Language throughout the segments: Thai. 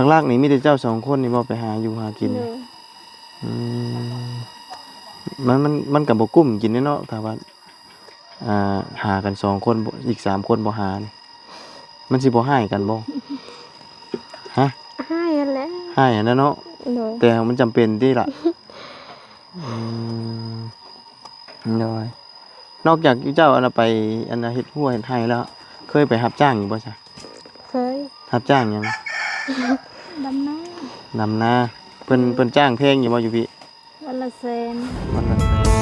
หลักๆนี่มีแต่เจ้า2คนนี่บ่ไปหาอยู่หากินอืมมันก็บ่กุ้มกินเนาะถ้าว่าหากัน2คนอีก3คนบ่หานี่มันสิบ่ให้กันบ่ฮะให้นั่นแหละให้อันนั้นเนาะแต่มันจำเป็นติล่ะอืมโดยนอกจากเจ้าอันน่ะไปอันน่ะเฮ็ดหัวเฮ็ดไร่แล้วเคยไปรับจ้างอยู่บ่จ๊ะเคยรับจ้างหยังดำนาเพิ่นจ้างแพงอยู่บ่อยู่พี่วันละแสนวันละแสน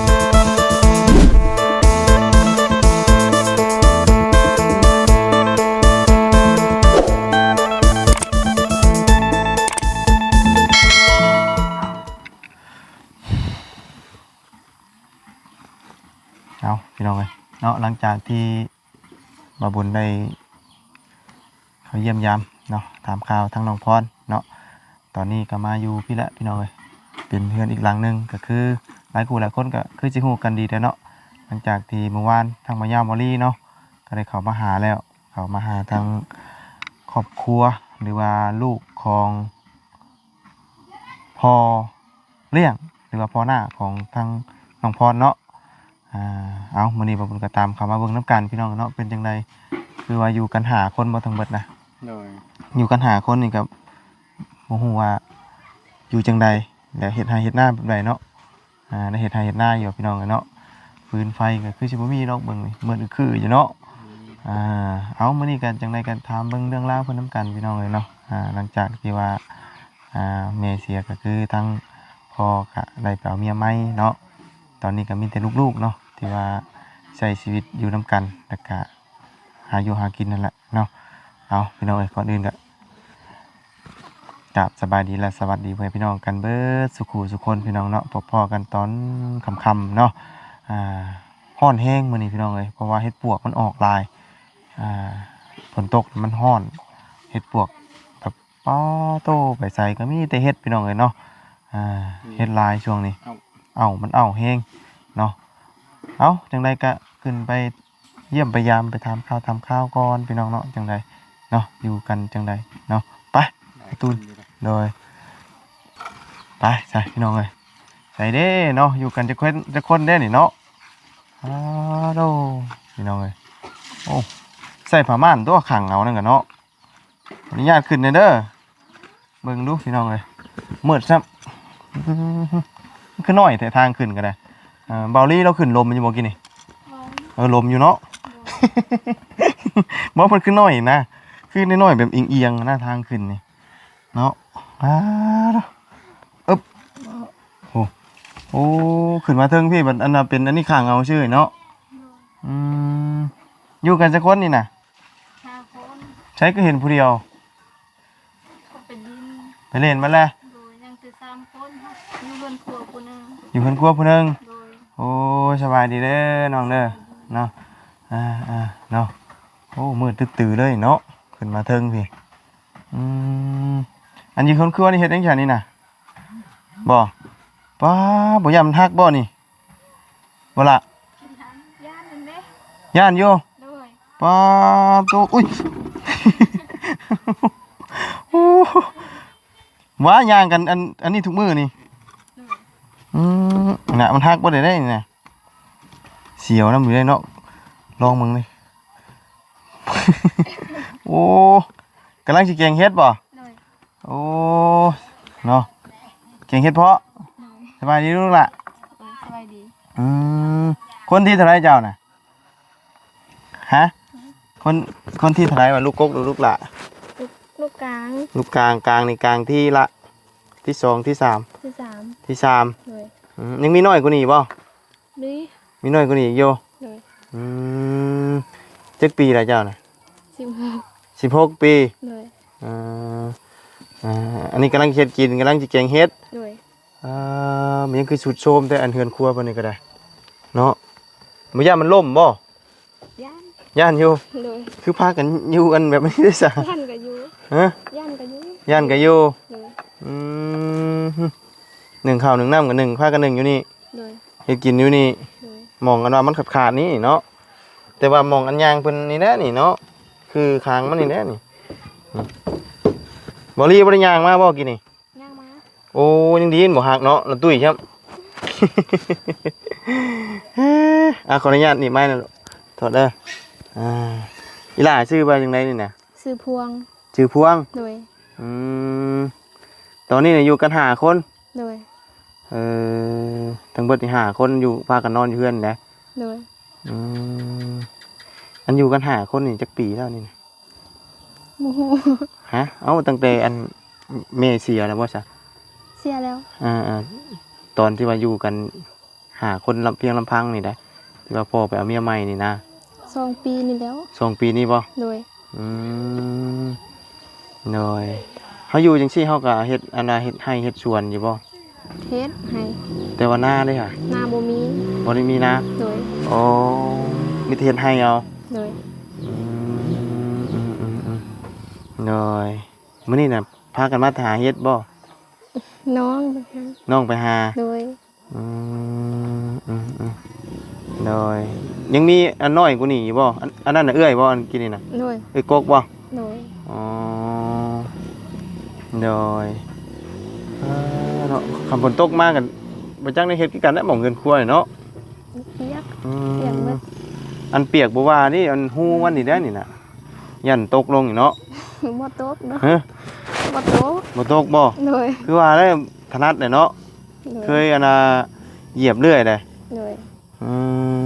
เอาพี่น้องเอ้ยเนาะหลังจากที่บ่บุญได้เขาเยี่ยมยามเนาะถามข่าวทั้งน้องพรเนาะตอนนี้ก็มาอยู่พี่ละพี่น้องเอ้ยเป็นเพื่อนอีกหลังนึงก็คือหลายคู่หลายคนก็คือสิฮู้กันดีแต่เนาะหลังจากที่เมื่อวานทางมายามอลี่เนาะก็ได้เข้ามาหาแล้วเข้ามาหาทางครอบครัวหรือว่าลูกของพ่อเลี้ยงหรือว่าพ่อหน้าของทางน้องพรเนาะเอามื้อนี้บ่บุญก็ตามเข้ามาเบิ่งนํกันพี่น้องเนาะเป็นจังไดคือว่าอยู่กัน5คนบ่ทั้งเบิดนะอยู่กัน5คนนี่ก็บ่ฮู้ว่าอยู่จังใดแล้วเฮ็ดไร่เฮ็ดนาแบบใดเนาะได้เฮ็ดไร่เฮ็ดนาอยู่พี่น้องเนาะฟืนไฟก็คือสิบ่มีดอกเบิ่งนี่มืดคืออยู่เนาะเอามื้อนี้กันจังได๋กันถามเบิ่งเรื่องราวเพิ่นนํกันพี่น้องเนาะหลังจากที่ว่าแม่เสียก็คือทั้งพ่อก็ได้ไปเอาเมียใหม่เนาะตอนนี้ก็มีแต่ลูกๆเนาะที่ว่าใช้ชีวิตอยู่นํกันแล้วก็หาอยู่หากินนั่นแหละเนาะเอาพี่น้องก่อนอื่นก็กราบสบายดีและสวัสดีเพื่อนพี่น้องกันเบิดสุขุสุคนพี่น้องเนาะพบพ่อกันตอนค่ำๆเนาะฮ้อนแห้งมื้อนี้พี่น้องเอ้ยเพราะว่าเห็ดปวกมันออกลายฝนตกมันฮ้อนเห็ดปวกแบบป้อโตไปใส่ก็มีแต่เห็ดพี่น้องเอ้ยเนาะเห็ดลายช่วงนี้มันแห้งเนาะจังไดก็ขึ้นไปเยี่ยมไปยามไปทำข้าวก่อนพี่น้องเนาะจังไดเนาะอยู่กันจังไดเนาะไปตูนโดยไปใส่พี่น้องเลยใส่เด้เนาะอยู่กันจะคนได้นี่เนาะโดพี่น้องเลยโอ้ใส่ผ้าม่านตัวขังเอานั่นกันเนาะอนุญาตขึ้นเด้อเบิ่งดูพี่น้องเลยมืดซับขึ้นหน่อยแต่ทางขึ้นก็ได้เบาลี่เราขึ้นลมมันอยู่บ่กินนี่ลมอยู่เนาะบ่มันขึ้นหน่อยนะขึ้นน้อยแบบเอียงๆหน้าทางขึ้นนี่เนาะอึ๊บโอ้ขึ้นมาเทิงพี่บัดอันน่ะเป็นอันนี้ข้างเอาชื่อเนาะอยู่กันจักคนนี่น่ะ5 คนใช้ก็เห็นผู้เดียวไปเล่นมาแล้วยังคือ3 คนอยู่เพิ่นครัวผู้นึงโอ้สบายดีเด้อน้องเด้อเนาะเนาะโอ้มืดตื้อๆเลยเนาะขึ้นมาเทิงพี่อันนี้คนคือว่านี่เฮ็ดจังซั่นนี่น่ะบ่ป้าบ่ยำทักบ่นี่บ่ล่ะย่านอยู่ป้าโตอุ้ยโอ้ว่าย่างกันอันนี้ทุกมื้อนี่น่ะมันทักบ่ได้นี่น่ะเสียวนำอยู่ได้เนาะลองมึงนี่โอ้กำลังสิแกงเฮ็ดบ่โอ้เนาะเก่งเฮ็ดเพาะสบายดีลูกล่ะสบายดีคนที่เท่าไรเจ้าน่ะฮะคนที่เท่าไรวะลูกกกหรือลูกล่ะลูกกลางนี่กลางที่ละที่2ที่3ที่3เลยยังมีน้อยกว่านี้บ่มีน้อยกว่านี้อีกอยู่เลยจักปีละเจ้าน่ะ16ปีเลยอันนี้กำลังเฮ็ดกินกำลังสิแกงเฮ็ดมันยังคือสุดโทรมแต่อันเฮือนครัวปานนี้ก็ได้เนาะบ่ย่านมันล่มบ่ย่านอยู่คือพากันอยู่อันแบบนี้ได้ซะย่านก็อยู่ฮะย่านก็อยู่หนึ่งข้าวหนึ่งน้ำกับหนึ่งพากันหนึ่งอยู่นี่เฮ็ดกินอยู่นี่มองกันว่ามันขาดๆนี่เนาะแต่ว่ามองอันยางเพิ่นนี่แหละนี่เนาะคือคางมันนี่แหละนี่ บ่รีบ่ได้ย่างมาบ่กินนี่ ย่างมา โอ้ยังดีบ่หักเนาะแล้วตุ้ยครับ ขออนุญาตนี่ไม้นะถอดเด้ออีหล่าชื่อว่าจังไดนี่น่ะ ซื้อพวง ชื่อพวง โดย อืมตอนนี้เนี่ยอยู่กัน5คน โดย ทั้งเบิดนี่5คนอยู่พากันนอนอยู่เพื่อนแหละ โดย อืมอันอยู่กัน5คนนี่จักปีแล้วนี่นะ โมโห ฮะเอ้าตั้งแต่อันแม่เสียแล้วบ่ซะ เสียแล้ว ตอนที่ว่าอยู่กัน5คนลำเพียงลำพังนี่ได้ที่ว่าพ่อไปเอาเมียใหม่นี่นะ 2 ปีนี่แล้ว 2 ปีนี้บ่ โดย อืมหน่อยเขาอยู่จังซี่เขาก็เฮ็ดอันน่ะเฮ็ดให้เฮ็ดสวนอยู่บ่ เฮ็ดให้ แต่ว่าหน้าเด้ค่ะ หน้าบ่มี บ่ได้มีนะ โดย อ๋อมีแต่เฮ็ดให้เอา โดย อืมหน่อยมื้อนี้น่ะพากันมาหาเฮ็ดบ่ น้องไปหา น้องไปหา โดย อืมหน่อยยังมีอันน้อยกว่านี้อยู่บ่อันนั้นน่ะเอื้อยบ่อันกินนี่น่ะ โดย เอ้ยกกบ่ โดย อ๋อหน่อยเนาะคำฝนตกมากันบ่จังได้เฮ็ดคือกันได้หม่องเงินครัวนี่เนาะ เปียก อื เปียกเบิด อันเปียกบ่ว่านี่อันฮู้วันนี่ได้นี่น่ะยันตกลงนี่เนาะ บ่ตกเนาะ ฮะ บ่ตก บ่ตกบ่ โดย คือว่าได้ถนัดเลยเนาะ โด เคยอันน่ะเหยียบเรื่อยเลย โดย อื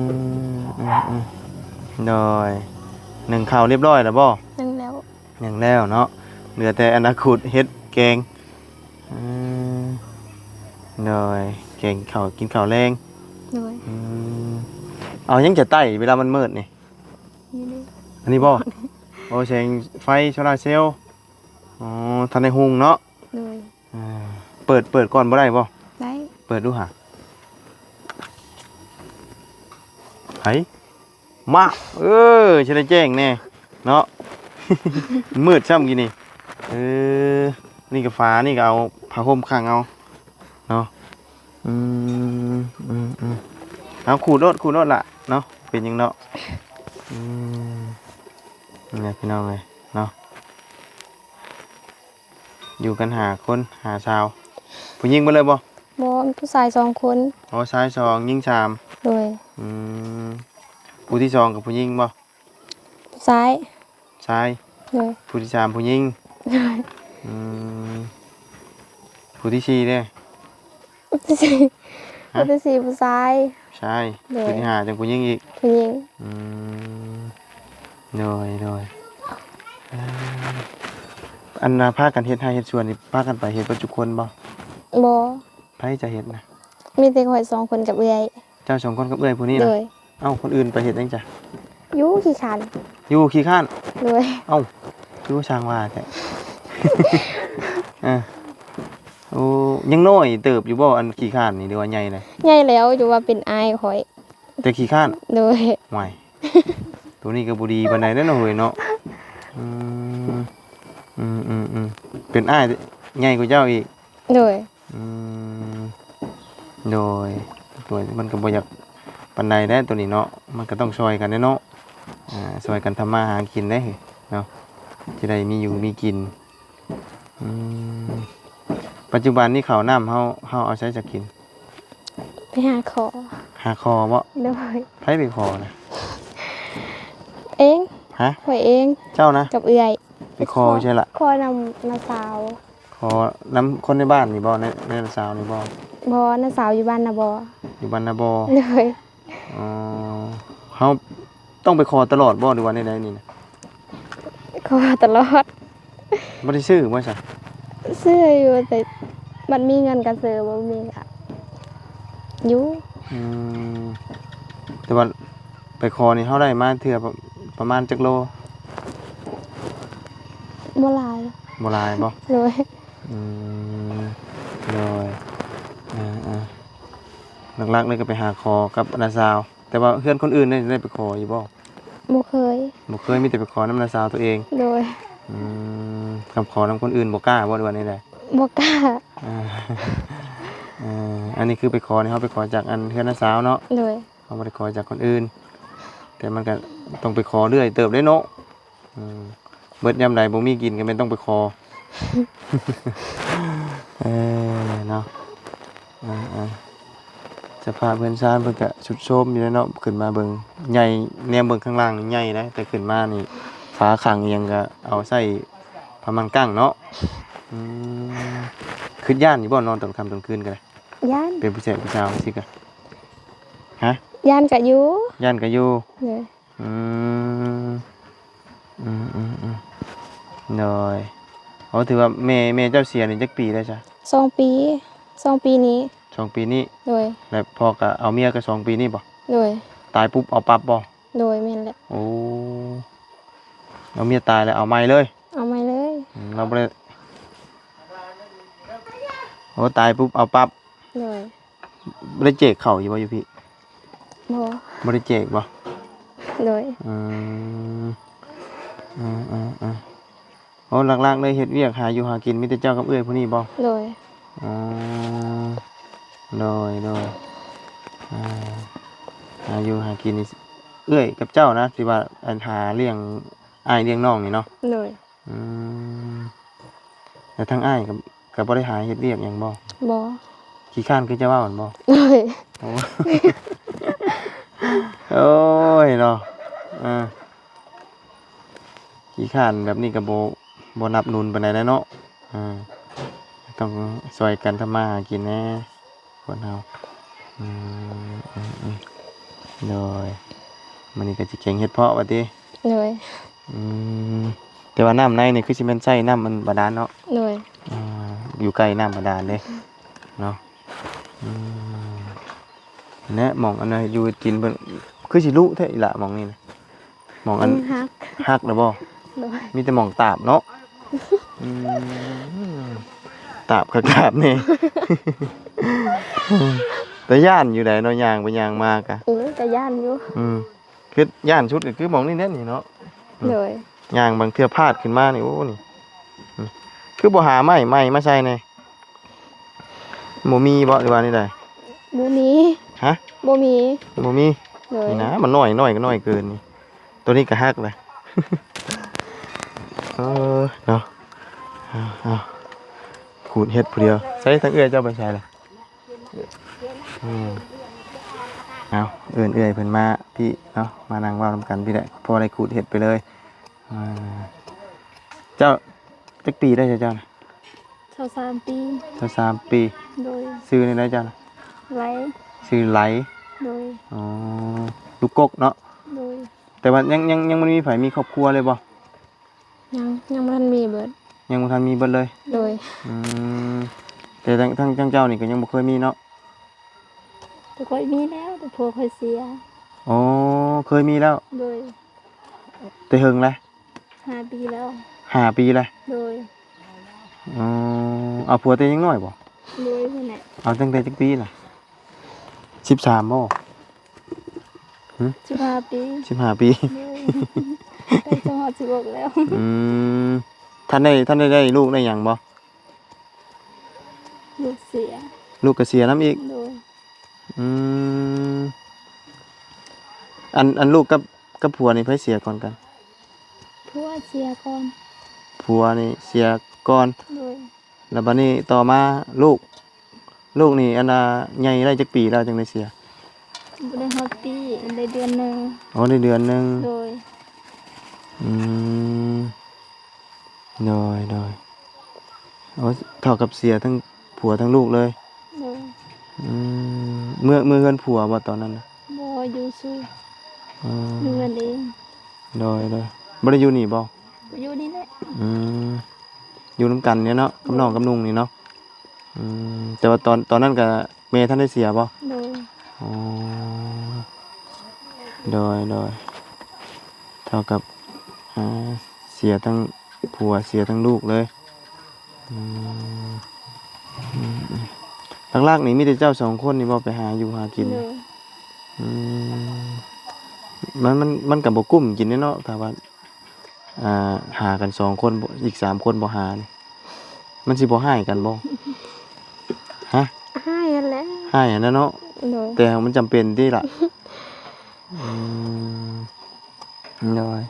มโดยหนึ่งข้าวเรียบร้อยแล้วบ่ นึงแล้ว อย่างแล้วเนาะเหลือแต่อนาคตเฮ็ดแกงอืมโดยแกงข้าวกินข้าวแรง โดย อืมเอายังจะไต่เวลามันมืดนี่ นี่เลย อันนี้บ่โอ้แสงไฟโซลาร์เซลล์อ๋อทันในหุงเนาะ โดย อ่าเปิดก่อนบ่ได้บ่ ได้ เปิดดูหาไผมาฉันได้แจ้งแน่เนาะ มืดช่ำกินนี่นี่กับฟ้านี่ก็เอาผ้าห่มข้างเอาเนาะอืมเอาขูดรถละเนาะเป็นยังเนาะนี่พี่น้องเลยเนาะอยู่กันหาคนหาชาวผู้หญิงไปเลยบ่ บ่มีผู้ชาย2 คน อ๋อชายสองยิงชาม โดย ผู้ที่สองกับผู้หญิงบ่ ผู้ชาย ชาย โดย ผู้ที่สามผู้หญิง โดย ผู้ที่สี่เด้ ผู้ที่สี่ผู้ที่สี่ผู้ชาย ชาย โดย ผู้ที่ห้าจังผู้หญิงอีก ผู้หญิง โดยอันน่ะพากันเฮ็ดให้เฮ็ดสวนนี่พากันไปเฮ็ดปัจจุคนบ่ บ่ ไผจะเฮ็ดนะ มีแต่ข่อย2 คนกับเอื้อย เจ้าสองคนกับเอื้อยผู้นี้ โด นะ ย เอ้าคนอื่นไปเฮ็ดจังจ้ะ อยู่ขี้ขัน อยู่ขี้ข้าน โดย เอ้าคือว่าช่างว่าแท้ โอ้ยังน้อยเติบอยู่บ่อันขี้ข้านนี่หรือว่าใหญ่เลย ใหญ่แล้วอยู่ว่าเป็นอายข่อย แต่ขี้ข้าน โดย ห่วย ตัวนี้ก็บ่ดีปานใดเด้อเนาะเฮ้ยเนาะอืมเป็นอ้ายใหญ่กว่าเจ้าอีก โดย อืมโดยตัวมันก็บ่อยากปานใดได้ตัวนี้เนาะมันก็ต้องช่วยกันเด้อเนาะช่วยกันทำมาหากินได้เนาะจะได้มีอยู่มีกินปัจจุบันนี้ข้าวน้ำเฮาเอาใช้จะกิน ไปหาขอ หาคอบ่ โดย ไผไปคอนะ เอง ฮะ ข่อยเอง เจ้านะ กับเอื้อย ไปคอใช่ละ คอยนำนาสาว ขอน้ำคนในบ้านนี่บ่ในสาวนี่บ่ บ่นาสาวอยู่บ้านนะบ่ อยู่บ้านนาบ่ โดย อ๋อเฮาต้องไปคอตลอดบ่หรือว่าในใดนี่นะ ขอตลอด บ่ได้ซื้อบ่ซะ เสื้ออยู่แต่มันมีเงินกันซื้อบ่มีอ่ะอยู่ อืมแต่ว่าไปคอนี่เฮาได้มาเทื่อประมาณจักโล บ่หลาย บ่หลายบ่ โดย อืมเลยหลักๆเลยก็ไปหาคอกับนาสาว แต่ว่าเพื่อนคนอื่นได้ไปคออยู่บ่ บ่เคย บ่เคยมีแต่ไปขอน้ำนาสาวตัวเอง โดย คำขอน้ำคนอื่นบ่กล้าบ่ด้วยนี่แหละ บ่กล้า อันนี้คือไปขอนี่เขาไปขอจากอันเพื่อนนาสาวเนาะ โดย เขาบ่ได้ขอจากคนอื่น แต่มันก็ต้องไปขอเรื่อยเติบได้เนาะเบิดยามใดบ่มีกินก็แม่นต้องไปขอ เนาะสภาพเพื่อนซ่านเพิ่นก็สุดโทรมอยู่แล้วเนาะขึ้นมาเบิ่งใหญ่แนมเบิ่งข้างล่างนี่ใหญ่นะแต่ขึ้นมานี่ฝาขังอิหยังก็เอาใส่พะมังกั้งเนาะอืมขึ้นย่านอยู่บ่นอนตอนค่ำตอนคืนก็ได้ ย่าน เป็นผู้ชายผู้สาวสิกะฮะ ย่านก็อยู่ ย่านก็อยู่ เลย อืมหน่อยเขาถือว่าแม่เจ้าเสียนี่จักปีแล้วจ้ะ 2 ปี2 ปีนี้ 2 ปีนี้ โดย แล้วพอก็เอาเมียก็2 ปีนี้บ่ โดย ตายปุ๊บเอาปั๊บบ่ โดยแม่นแหละ โอ้เอาเมียตายแล้วเอาใหม่เลย เอามาเลย เราบ่ได้โอ้ตายปุ๊บเอาปั๊บ โดย บ่ได้เจกเข้าอยู่บ่อยู่พี่ บ่ บ่ได้เจกบ่ โดย อืมโอ้หลักๆเลยเฮ็ดเวียกหาอยู่หากินมีแต่เจ้ากับเอื้อยผู้นี้บ่ โดย อ๋อโดยหาอยู่หากินนี่เอื้อยกับเจ้านะที่ว่าอันหาเลี้ยงอ้ายเลี้ยงน้องนี่เนาะ โดย อืมแต่ทั้งอ้ายกับบ่ได้หาเฮ็ดเวียกหยังบ่ บ่ ขี้ข้านคือจะว่ามันบ่ โดย โอ้โอ้ยเนาะขี้ข้านแบบนี้ก็บ่นับหนุนปานใดแล้วเนาะต้องช่วยกันทำมาหากินแน่คนเฮาโดยมื้อนี้ก็สิแข่งเฮ็ดเพาะว่าติ โดย แต่ว่าน้ำในนี่คือสิแม่นใช้น้ำมันบาดาลเนาะ โดย อยู่ใกล้น้ำบาดาลเด้เนาะแนะหม่องอันน่ะอยู่กินเพิ่นคือสิรู้แท้อีหละหม่องนี่นะหม่องอัน ฮัก ฮักแล้วบ่ โดย มีแต่หม่องตาบเนาะตาบกับตาบนี่ แต่ย่านอยู่ใดเนาะย่างไปย่างมากะ ก็ย่านอยู่ คือย่านชุดก็คือหม่องนี่แน่นี่เนาะ โดย ย่างบางเทื่อพลาดขึ้นมานี่โอ้นี่คือบ่หาไม้มาใส่แน่บ่มีบ่หรือว่านี่ใด บ่มี ฮะ บ่มี บ่มี โดย นี่นะมันน้อยก็น้อยเกินนี่ตัวนี้ก็ฮักเลย เนาะเอาขูดเห็ดผู้เดียวใส่ทั้งเอื้อยเจ้าไปใส่เลยเอาเอื้อยเพิ่นมาพี่เนาะมานั่งเว้านำกันพี่แหละพอได้ขูดเห็ดไปเลยเจ้าจักปีได้เจ้าน่ะ 23 ปี เจ้า3 ปี โดย ซื้อในไหนเจ้าน่ะ ไว้ ซื้อไหล โดย อ๋อลูกกกเนาะ โดย แต่ว่ายังมันมีไผมีครอบครัวเลยบ่ ยังบ่ทันมีเบิด ยังบ่ทันมีเบิดเลย โดย แต่ทั้งเจ้านี่ก็ยังบ่เคยมีเนาะ แต่ค่อยมีแล้วแต่พวกค่อยเสีย อ๋อเคยมีแล้ว โดย แต่เฮิงแล้ว 5 ปีแล้ว 5 ปีแล้ว โดย อ๋อเอาผัวแต่ยังน้อยบ่ โดยพุ่นน่ะ เอาตั้งแต่จักปีน่ะ13บ่ 15 ปี 15 ปี โดยใกล้จะฮอด16แล้ว ท่านได้ลูกได้หยังบ่ ลูกเสีย ลูกก็เสียน้ำอีก โดย อันลูกกับผัวนี่ไผเสียก่อนกัน ผัวเสียก่อน ผัวนี่เสียก่อน โดย แล้วบัดนี้ต่อมาลูกนี่อันน่ะใหญ่ได้จักปีแล้วจังได้เสีย บ่ได้ฮอดปีได้เดือนหนึง อ๋อได้เดือนหนึง โดย โดยโอ้เท่ากับเสียทั้งผัวทั้งลูกเลย โดย เมื่อเฮือนผัวบ่ตอนนั้นน่ะ บ่อยู่สู้ อ๋อ อยู่กันเอง โดยบ่ได้อยู่นี่บ่ อยู่นี่แหละ อยู่นำกันเนี่ยเนาะกับน้องกับนุ่งนี่เนาะแต่ว่าตอนนั้นก็แม่ท่านได้เสียบ่ โดย อ๋อโดยเท่ากับเสียทั้งผัวเสียทั้งลูกเลยหลักๆนี่มีแต่เจ้า2 คนนี่บ่ไปหาอยู่หากิน โดย มันก็บ่กุ้มกินเนาะถ้าว่าหากัน2 คนบ่อีก3 คนบ่หานี่มันสิบ่ให้กันบ่ฮะ ให้อันแหละ ให้อันนั้นเนาะ โดย แต่มันจำเป็นติล่ะโดย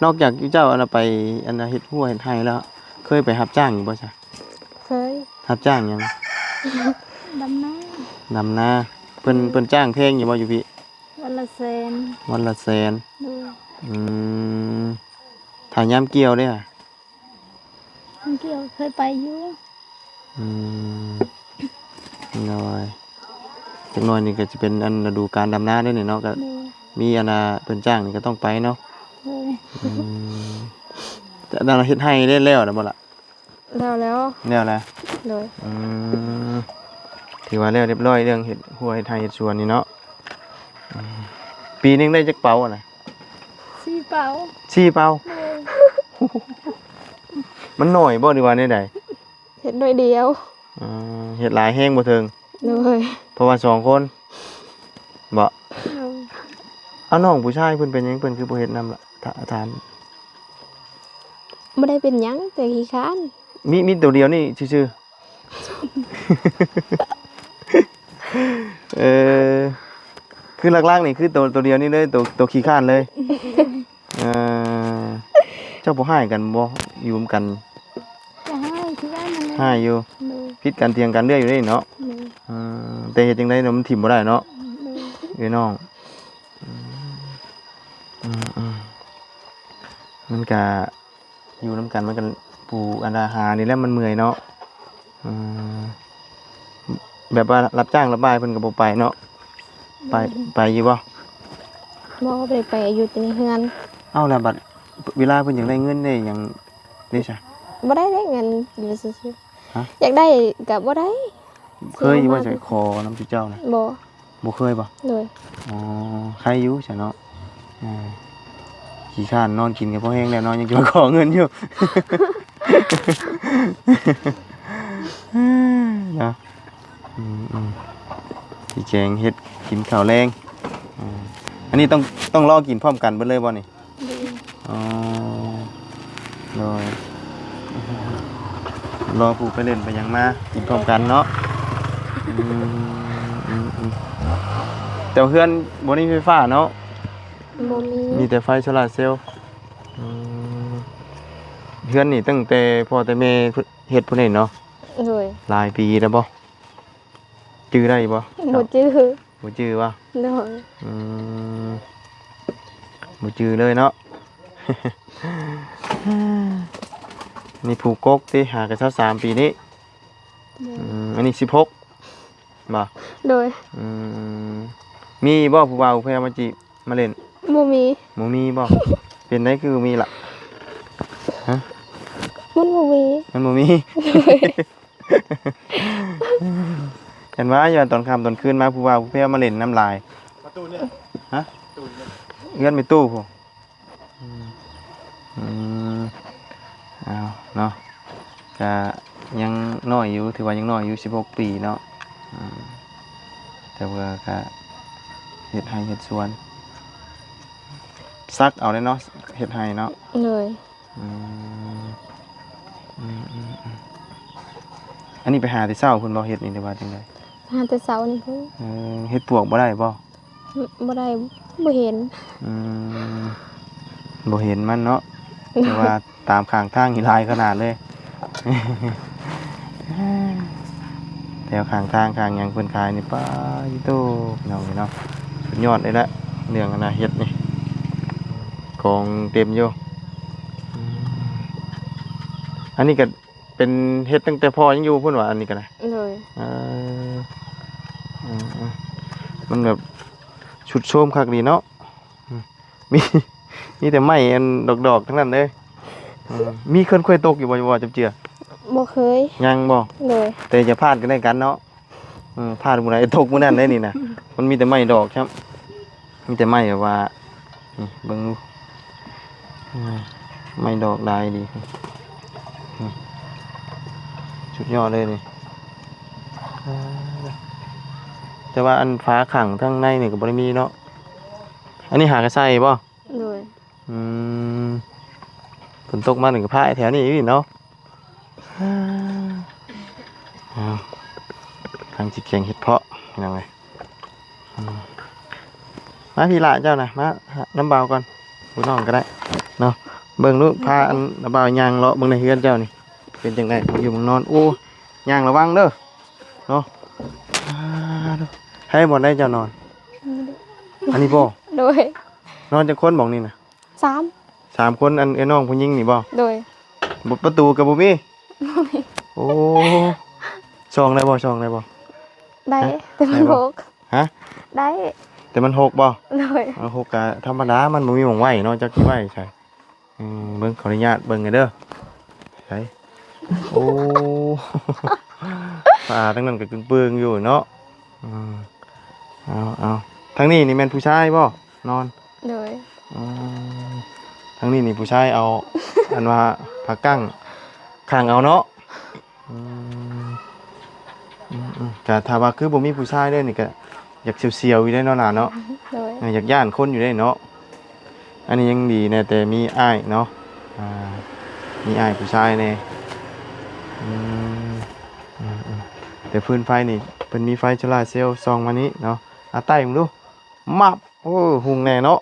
นอกจากเจ้าอันน่ะไปอันน่ะเฮ็ดหัวเฮ็ดไร่แล้ว เคยไปรับจ้างอยู่บ่จ๊ะ เคย รับจ้างหยัง ดำน้ นำนาเพิ่นจ้างเพลงอยู่บ่อยู่พี่ ำวันละแสน วันละแสน โดย อืมถ้ายามเกี่ยวเด้อ ท่องเที่ยวเคยไปอยู่ อืมน้อยจักหน่อยนี่ก็จะเป็นอันฤดูการดำนาเด้อนี่เนาะก็ โดย มีอันน่ะเพิ่นจ้างนี่ก็ต้องไปเนาะ โดย อืมแต่อันนั้นเฮ็ดให้ได้แล้วน่ะบ่ล่ะ แล้วแล้ว โดย อืมถือว่าแล้วเรียบร้อยเรื่องเฮ็ดหัวเฮ็ดไร่เฮ็ดสวนนี่เนาะอืมปีหนึงได้จักเป๋าอะน่ะ สีเป๋า 4เป๋า โดย มันน้อยบ่ดีว่าแนวใด เฮ็ดด้วยเดียว เฮ็ดหลายแฮงบ่ถึง โดย เพราะว่า2คนบ่เอาน้องผู้ชายเพิ่นเป็นหยังเพิ่นคือบ่เฮ็ดนำล่ะถาม บ่ได้เป็นหยังแต่ขี้ค้าน มีตัวเดียวนี่ซื่อๆ คือหลักๆนี่คือตัวเดียวนี่เลยตัวขี้ข้านเลยเออเจ้าบ่ให้กันบ่อยู่ร่วมกัน จะให้ที่บ้านมันเลย ให้อยู่ โดย ผิดกันเถียงกันเรื่อยอยู่นี่เนาะ โดย แต่เฮ็ดจังได๋เนาะมันถิ่มบ่ได้เนาะ โดย เอ้ยน้องมันก็อยู่นํกันมันก็ปูอันอาหารนี่แหละมันเมื่อยเนาะแบบว่ารับจ้างระบายเพิ่นก็บ่ไปเนาะไปอยู่บ่ บ่ได้ไปอยู่แต่ในเฮือน เอ้าแล้วบัดเวลาเพิ่นอยากได้เงินได้หยังได้ซะ บ่ได้เงินอยู่ซื่อ ฮะ ๆอยากได้ก็บ่ได้ เคยอยู่ว่าจะขอน้ำพี่เจ้านะ บ่ บ่เคยบ่ โดย อ๋อใครอยู่ซะเนาะขี้ข้านนอนกินก็บ่แห้งแล้วเนาะยังจะมาขอเงินอยู่ เนาะพี่แจงเฮ็ดกินข้าวแรงอันนี้ต้องรอกินพร้อมกันเบิดเลยบ่นี่ โดย อ๋อโดยรอผู้ไปเล่นไปหยังมากินพร้อมกันเนาะแต่เพื่อนบ่มีไฟฟ้าเนาะ บ่มี มีแต่ไฟโซลาร์เซลล์เพื่อนนี่ตั้งแต่พ่อแต่แม่เฮ็ดพุ่นนี่เนาะ โดย หลายปีแล้วบ่จื้อได้บ่ บ่จื้อ บ่จื้อบ่ โดย อืมบ่จื้อเลยเนาะ นี่ผูกกกที่หากัน23ปีนี้อันนี้16บ่ โดย มีบ่ผู้บ่าวผู้แพรมาจีบมาเล่น บ่มี บ่มีบ่ เป็นได้คือมีล่ะ มันบ่มี มันบ่มี เห็นว่าย้อนตอนค่ำตอนคืนมาผู้บ่าวผู้แพรมาเล่นน้ำลายประตูเนี่ยฮะเอื้อนไปตู้พุ่นเอาเนาะก็ยังน้อยอยู่ถือว่ายังน้อยอยู่16ปีเนาะแต่ว่าก็เฮ็ดไร่เฮ็ดสวนซักเอาได้เนาะเฮ็ดไร่เนาะ โดย อันนี้ไปหาแต่เช้าเพิ่นบ่เฮ็ดนี่ได้ว่าจังได๋ หาแต่เช้านี่คือ เฮ็ดปวกบ่ได้บ่ บ่ได้บ่เห็น บ่เห็นมันเนาะแต่ว่าตามข้างทางนี่หลายขนาดเลย แถวข้างทางข้างหยังเพิ่นขายนี่ป้าอีโตพี่น้องเนาะสุดยอดเลยละเรื่องอันน่ะเฮ็ดนี่ของเต็มอยู่อันนี้ก็เป็นเฮ็ดตั้งแต่พ่อยังอยู่พุ่นว่าอันนี้ก็ได้ โดย มันแบบชุดโชมคักดีเนาะมี มีแต่ไม้อันดอกๆทั้งนั้นเลยมีเคยตกอยู่บ่จับเจือ บ่เคย ยังบ่ โดย แต่จะพลาดกันได้กันเนาะพลาดมื้อไหนตกมื้อนั้นได้นี่นะมันมีแต่ไม้ดอกครับมีแต่ไม้แบบว่านี่เบิ่งดูไม้ดอกได้ดีสุดยอดเลยนี่แต่ว่าอันฟ้าขังทั้งในนี่ก็บ่ได้มีเนาะอันนี้หากระใส่บ่ โดย ฝนตกมาหนึ่งกับผ้าแถวนี้อีกเนาะทางจิเกียงเห็ดเพาะยังไงมาพี่ละเจ้านะมาน้ำเบาก่อนผู้น้องก็ได้เนาะเบิ่งลูกพาอันน้ำเบายางเลาะเบิ่งในเฮือนเจ้านี่ เป็นจังได๋อยู่เมืองนอนโอ้ย่างระวังเด้อเนาะเด้อให้บ่ได้เจ้านอน อันนี้บ่ โดย นอนจักคนบอกนี่น่ะ 3 3คนอันไอ้น้องผู้หญิงนี่บ่ โดย บ่ประตูก็บ่มีโอ้ช่องได้บ่ช่องได้บ่ ได้แต่มันหก ฮะ ได้ แต่มันหกบ่ โดย เอาหกก็ธรรมดามันบ่มีหม้องไว้เนาะจักสิไว้ใช่เบิ่งขออนุญาตเบิ่งให้เด้อใช่โอ้ ทั้งนั้นก็กึ่งเปืองอยู่เนาะเอาทางนี้นี่แม่นผู้ชายบ่นอน โดย ทางนี้นี่ผู้ชายเอา อันว่าผ้ากั้งข้างเอาเนาะก็ถ้าว่าคือบ่มีผู้ชายเด้อนี่ก็อยากเสียวๆอยู่ได้เนาะล่ะเนาะ โดย อยากย่านคนอยู่ได้เนาะอันนี้ยังดีแน่แต่มีอ้ายเนาะมีอ้ายผู้ชายแน่แต่พื้นไฟนี่เพิ่นมีไฟโซลาร์เซลล์ส่องมานี้เนาะใต้มึงดูมับโอ้หุงแน่เนาะ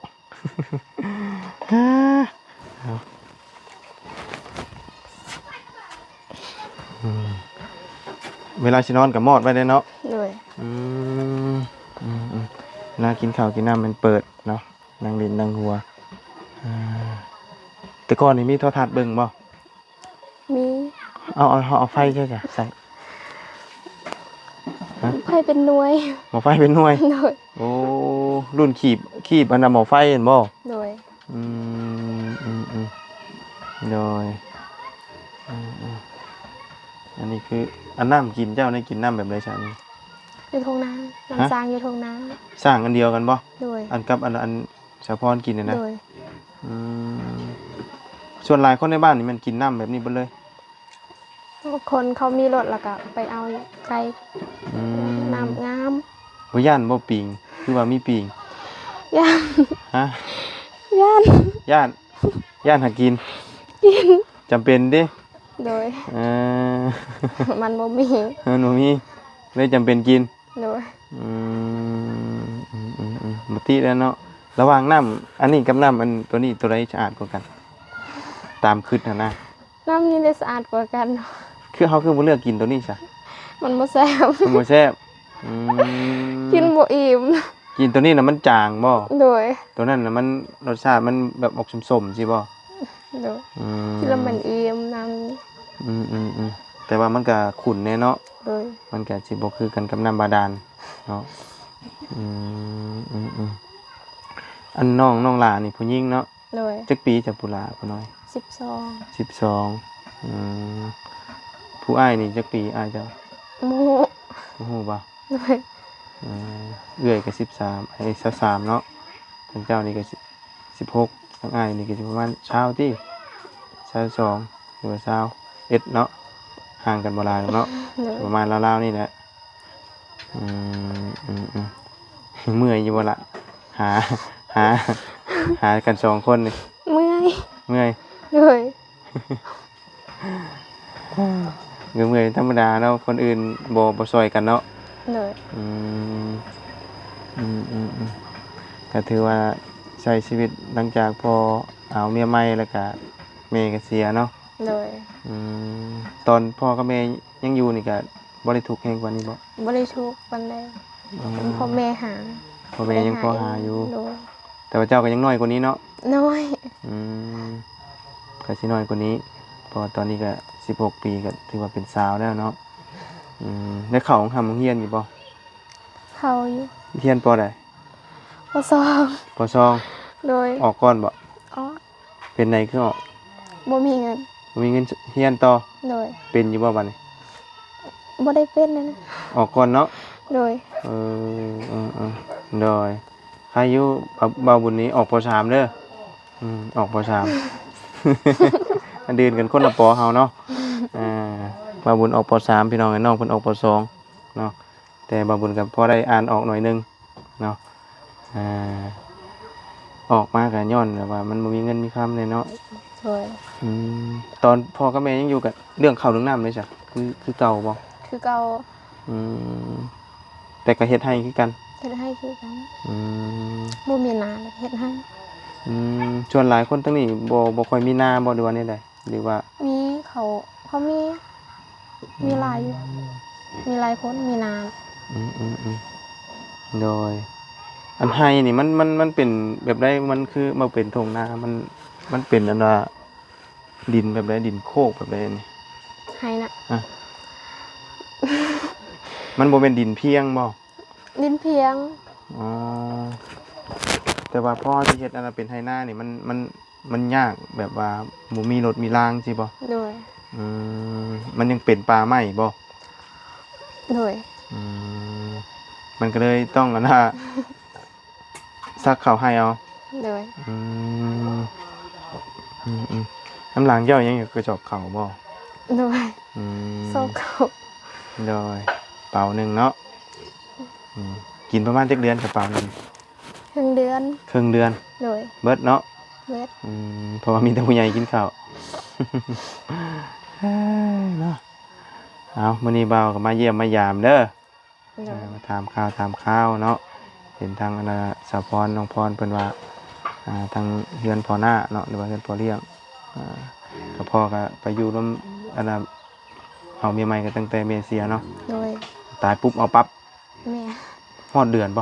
เวลาสินอนกับมอดไว้ได้เนาะ โดย เวลากินข้าวกินน้ำมันเปิดเนาะนั่งเล่นนั่งหัวแต่ก่อนนี่มีโทรทัศน์เบิ่งบ่ มี เอาไฟใช่จ้ะใส่ ไผเป็นหน่วย หม้อไฟเป็นหน่วย โดย โอ้รุ่นขีบอันน่ะหม้อไฟเห็นบ่ โดย อืมโดยอันนี้คืออันน้ำกินเจ้าได้กินน้ำแบบไรฉัน อยู่ทงนาน้ำสร้างอยู่ทงนา สร้างอันเดียวกันบ่ โดย อันกับอันสะพรกินนะ โดย ส่วนหลายคนในบ้านนี่มันกินน้ำแบบนี้เบิดเลย คนเขามีรถแล้วก็ไปเอาไกลน้ำงาม บ่ย่านบ่ปิงคือว่ามีปิง ย่าน ฮะ ย่าน ย่านหากินจำเป็นเด้ โดย เออ มันบ่มี หนูมีเลยจำเป็นกิน โดย บ่ติแล้วเนาะระหว่างน้ำอันนี้กับน้ำอันตัวนี้ตัวใดสะอาดกว่ากัน ตามคิดนะ น้ำนี่ได้สะอาดกว่ากัน คือเขาคือบ่เลือกกินตัวนี้ซะ มันบ่แซ่บ มันบ่แซ่บ กินบ่อิ่ม กินตัวนี้น่ะมันจางบ่ โดย ตัวนั้นน่ะมันรสชาติมันแบบออกส้มๆสิบ่ โดยกินแล้วมันอิ่มน้ำ แต่ว่ามันก็ขุ่นแน่เนาะ โดย มันก็สิบ่คือกันกับน้ำบาดาลเนาะอันน้องหลานี่ผู้หญิงเนาะ โดย จักปีจะผู้หลาผู้น้อย 12 12ผู้อ้ายนี่จักปีอ้ายเจ้า หมู บ่ฮู้บ่ โดย เอื้อยก็13ไอ้23เนาะทางเจ้านี่ก็16ทางอ้ายนี่ก็สิประมาณ20ติ22หรือว่า21เนาะห่างกันบ่หลายเนาะ โดย ประมาณราวๆนี่แหละเมื่อยอยู่บ่ล่ะหาหากัน2คนนี่ เมื่อย เมื่อย โดย เมื่อยธรรมดาเนาะคนอื่นบ่ซอยกันเนาะ โดย ก็ถือว่าใช้ชีวิตหลังจากพอเอาเมียใหม่แล้วก็แม่ก็เสียเนาะ โดย ตอนพ่อกับแม่ยังอยู่นี่ก็บ่ได้ทุกข์แฮงกว่านี้บ่ บ่ได้ทุกข์ปานใดพ่อแม่หา พ่อแม่ยังพอหาอยู่ โดย แต่ว่าเจ้าก็ยังน้อยกว่านี้เนาะ น้อย ก็สิน้อยกว่านี้เพอตอนนี้ก็16ปีก็ถือว่าเป็นสาวแล้วเนาะได้เข้าของโรงเรียนอยู่บ่ เขาอยู่ เรียนปอใด ปสอง ปสอง โดย ออกก่อนบ่ อ๋อ เป็นไหนคือออก บ่มีเงิน บ่มีเงินเรียนต่อ โดย เป็นอยู่บ่บัดนี้ บ่ได้เป็นนะ ออกก่อนเนาะ โดย โดยใครอยู่บ่าวบุญนี้ออกป.3 เด้อออกป.3 อันเดินกันคนละป.เฮาเนาะบ่าวบุญออกป.3 พี่น้องไอ้น้องเพิ่นออกป.2 เนาะแต่บ่าวบุญก็พอได้อ่านออกหน่อยนึงเนาะออกมาก็ย้อนแบบว่ามันบ่มีเงินมีคำเลยเนาะ โดย ตอนพ่อกับแม่ยังอยู่กับเรื่องข้าวเรื่องน้ำเลยจ้ะคือเก่าบ่ คือเก่า แต่ก็เฮ็ดให้คือกัน เฮ็ดให้คือกันบ่มีนาเฮ็ดให้ ส่วนหลายคนทั้งนี้บ่ค่อยมีนาบ่หรือว่าแนวใดหรือว่า มีเขา เพราะมีหลายอยู่มีหลายคนมีนาน อืมโดยอันไฮนี่มันเป็นแบบใดมันคือมาเป็นทงนามันเป็นอันว่าดินแบบใดดินโคกแบบใดนี่ ให้นะ มันบ่เป็นดินเพียงบ่ ดินเพียง อ๋อแต่ว่าพ่อที่เฮ็ดอันนั้นเป็นไฮนานี่มันยากแบบว่าบ่มีรถมีรางสิบ่ โดย อืมมันยังเป็นป่าไม้บ่ โดย อืมมันก็เลยต้องอันน่ะซักข้าวให้เอา โดย อืมน้ำหลังเจ้ายังอยู่กระจอกเข่าบ่ โดย อืม โซเขา โดยเป่าหนึ่งเนาะกินประมาณจักเดือนกับเป่าหนึ่ง ครึ่งเดือน ครึ่งเดือน โดย เบิดเนาะ เวท เพราะว่ามีแต่ผู้ใหญ่กินข้าว เนาะเอามื้อนี้บ่าวก็มาเยี่ยมมายามเด้อ โดย มาถามข้าวเนาะเห็นทางอันน่ะสาวพรน้องพรเพิ่นว่าทางเฮือนพ่อหน้าเนาะหรือว่าเฮือนพ่อเลี้ยงก็พ่อก็ไปอยู่ร่วมอันน่ะเอาเมียใหม่ก็ตั้งแต่เมียเสียเนาะ โดย ตายปุ๊บเอาปั๊บ แม่ ฮอดเดือนบ่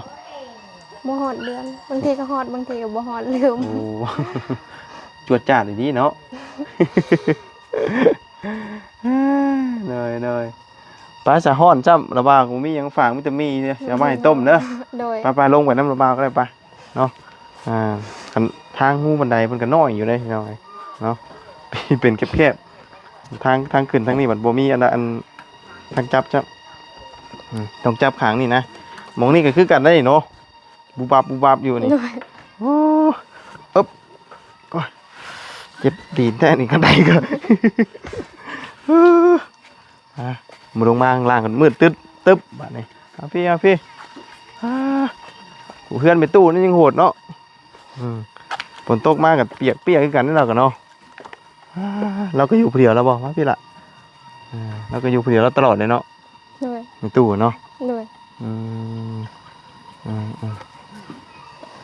บ่ฮอดเดือนบางทีก็ฮอดบางทีก็บ่ฮอดลืม โอ้ จวดจ้าดดีเนาะ เลยปลาสะฮ้อนจ้ำระบากูมีหยังฝากมีแต่มีเนี่ยเอามาให้ต้มเด้อ โดย ปลาลงไปน้ำระบาก็ได้ปะเนาะคันทางหูบันไดมันก็น้อยอยู่เลยเนาะเนาะ เป็นแคบๆทางขึ้นทางนี้มันบ่มีอันทางจับต้องจับขางนี่นะหมองนี่ก็คือกันได้เนาะบูบับอยู่นี่ โดย โอ้อึ๊บโอ้ยเจ็บตีนแท้นี่กันไดก็ มาลงมาข้างล่างกันมืดตึ๊บบ้านนี้เอาพี่เพื่อนไปตู้นี่ยังโหดเนาะฝนตกมากกับเปียกกันนี่เรากันเนาะเราก็อยู่เพียวแล้วบอกว่าพี่ละเราก็อยู่เพียวแล้วตลอดเลยเนาะ โดย ในตู้เนาะ โดย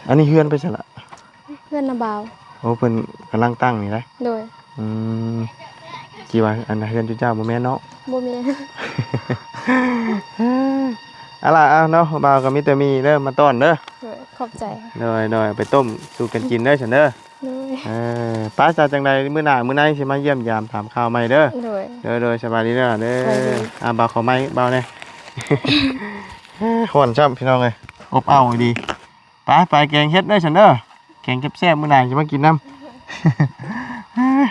อันนี้เฮือนไปซะละ เพื่อนนาบาว โอ้เพิ่นกำลังตั้งนี่นะ โดย กี่วันอันเฮือนจุเจ้าบ่แม่นเนาะ บ่มี เอาล่ะเอาเนาะบ่าวก็มีแต่มีเด้อมาต้อนเด้อ โดยขอบใจ หน่อยไปต้มสู่กันกินเด้อฉันเด้อ โดย ป้าซาจังใดมื้อหน้ามื้อไหนสิมาเยี่ยมยามถามข่าวใหม่เด้อ โดย โดยสบายดีเด้อเด้ สบายดี บ่าวขอไม้บ่าวแน่ ขอนช้ำพี่น้องเอ้ยอบอ้าวดีไปแกงเฮ็ดเด้อฉันเด้อแกงแซ่บๆมื้อหน้าสิมากินน้ำ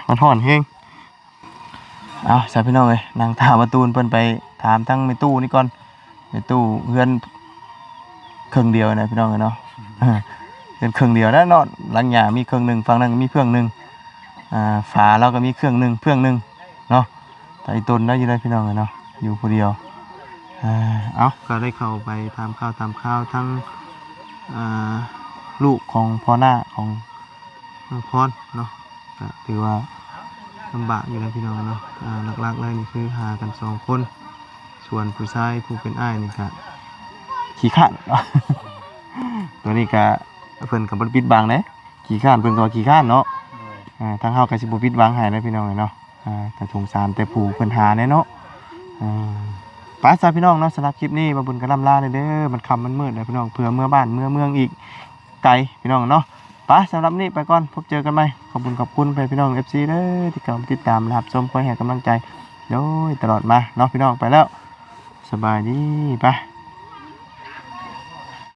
มันฮ้อนเฮงเอาใส่พี่น้องเอ้ยนางถามประตูนเพิ่นไปถามทั้งแม่ตู้นี่ก่อนแม่ตู้เฮือนครึ่งเดียวนะพี่น้องเอ้ยเนาะ เป็นเครื่องเดียวนะเนาะหลังหญ้ามีเครื่องหนึงฝั่งนั้นก็มีเครื่องหนึงฝาเราก็มีเครื่องหนึงเนาะแต่อีต้นได้อยู่ได้พี่น้องเอ้ยเนาะอยู่ผู้เดียวเอาก็ได้เข้าไปตามข่าวทั้งลูกของพ่อหน้าของน้องพรเนาะก็ถือว่าลำบากอยู่แล้วพี่น้องเนาะหลักๆเลยนี่คือหากัน2คนส่วนผู้ชายผู้เป็นอ้ายนี่ก็ขี้ขลาด ตัวนี้ก็เพิ่นก็บ่ได้ปิดบังเด้ขี้ข้านเพิ่นก็ว่าขี้ข้านเนาะทางเฮาก็สิบ่ปิดบังให้นะพี่น้องเนาะแต่สงสารแต่ผู้เพิ่นหาแน่เนาะไปซะพี่น้องเนาะสำหรับคลิปนี้มาบุญก็ล่ำลาเด้อมันค่ำมันมืดแล้วพี่น้องเผื่อเมื่อบ้านเมื่อเมืองอีกไกลพี่น้องเนาะไปสำหรับนี้ไปก่อนพบเจอกันใหม่ขอบคุณไปพี่น้อง FC เด้อที่เข้ามาติดตามรับชมคอยให้กำลังใจโดยตลอดมาเนาะพี่น้องไปแล้วสบายดีไป